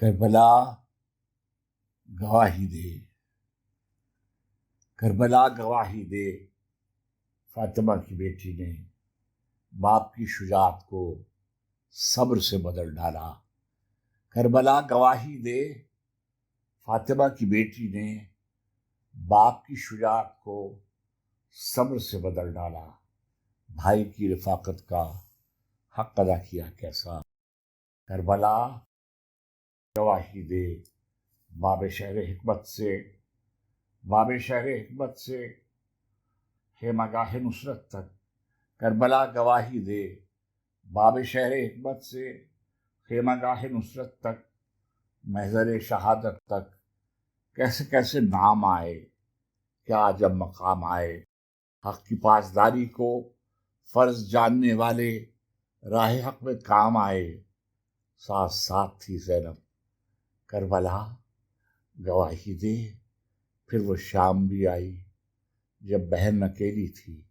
کربلا گواہی دے، کربلا گواہی دے، فاطمہ کی بیٹی نے باپ کی شجاعت کو صبر سے بدل ڈالا۔ کربلا گواہی دے، فاطمہ کی بیٹی نے باپ کی شجاعت کو صبر سے بدل ڈالا۔ بھائی کی رفاقت کا حق ادا کیا کیسا۔ کربلا گواہی دے، باب شہر حکمت سے، باب شہر حکمت سے خیمہ گاہ نصرت تک۔ کربلا گواہی دے، باب شہر حکمت سے خیمہ گاہ نصرت تک، محضر شہادت تک کیسے کیسے نام آئے، کیا جب مقام آئے۔ حق کی پاسداری کو فرض جاننے والے راہ حق میں کام آئے، ساتھ ساتھ تھی زینب۔ کربلا گواہی دے، پھر وہ شام بھی آئی جب بہن اکیلی تھی،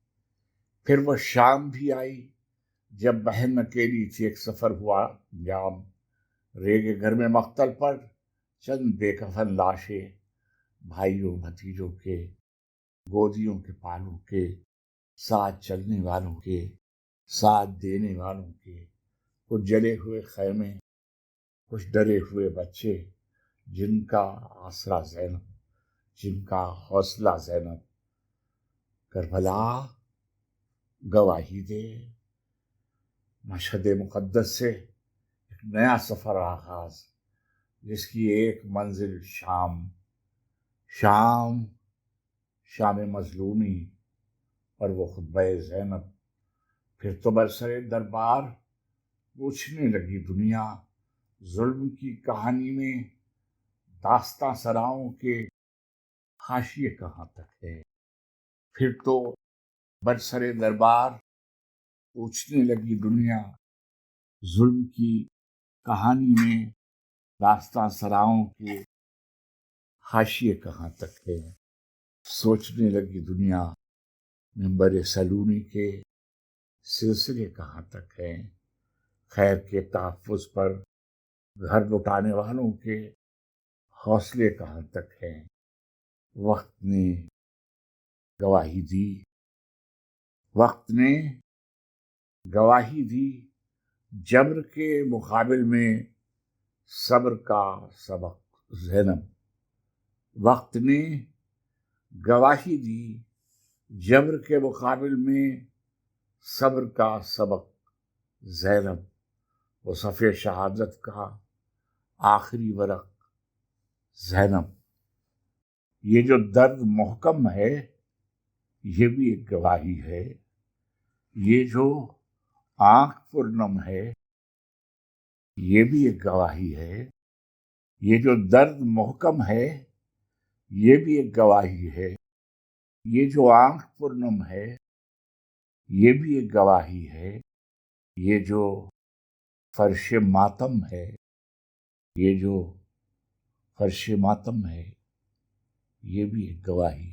پھر وہ شام بھی آئی جب بہن اکیلی تھی۔ ایک سفر ہوا انجام، ریگے گھر میں مقتل پر چند بے کفن لاشیں، بھائیوں بھتیجوں کے، گودیوں کے پالوں کے، ساتھ چلنے والوں کے، ساتھ دینے والوں کے، کچھ جلے ہوئے خیمے، کچھ ڈرے ہوئے بچے، جن کا آسرا زینب، جن کا حوصلہ زینب۔ کربلا گواہی دے، مشہد مقدس سے ایک نیا سفر آغاز، جس کی ایک منزل شام، شام شام مظلومی اور وہ خطبہ زینب۔ پھر تو برسر دربار پوچھنے لگی دنیا، ظلم کی کہانی میں داستاں سراؤں کے حاشیے کہاں تک ہے۔ پھر تو برسر دربار پوچھنے لگی دنیا، ظلم کی کہانی میں داستاں سراؤں کے حاشیے کہاں تک ہے۔ سوچنے لگی دنیا، منبر سلونی کے سلسلے کہاں تک ہیں۔ خیر کے تحفظ پر گھر لٹانے والوں کے حوصلے کہاں تک ہیں۔ وقت نے گواہی دی، وقت نے گواہی دی، جبر کے مقابل میں صبر کا سبق زینب۔ وقت نے گواہی دی، جبر کے مقابل میں صبر کا سبق زینب۔ وہ صفِ شہادت کا آخری ورق زینب۔ یہ جو درد محکم ہے، یہ بھی ایک گواہی ہے۔ یہ جو آنکھ پرنم ہے، یہ بھی ایک گواہی ہے۔ یہ جو درد محکم ہے، یہ بھی ایک گواہی ہے۔ یہ جو آنکھ پرنم ہے، یہ بھی ایک گواہی ہے۔ یہ جو فرش ماتم ہے، یہ جو فرش ماتم ہے، یہ بھی ایک گواہی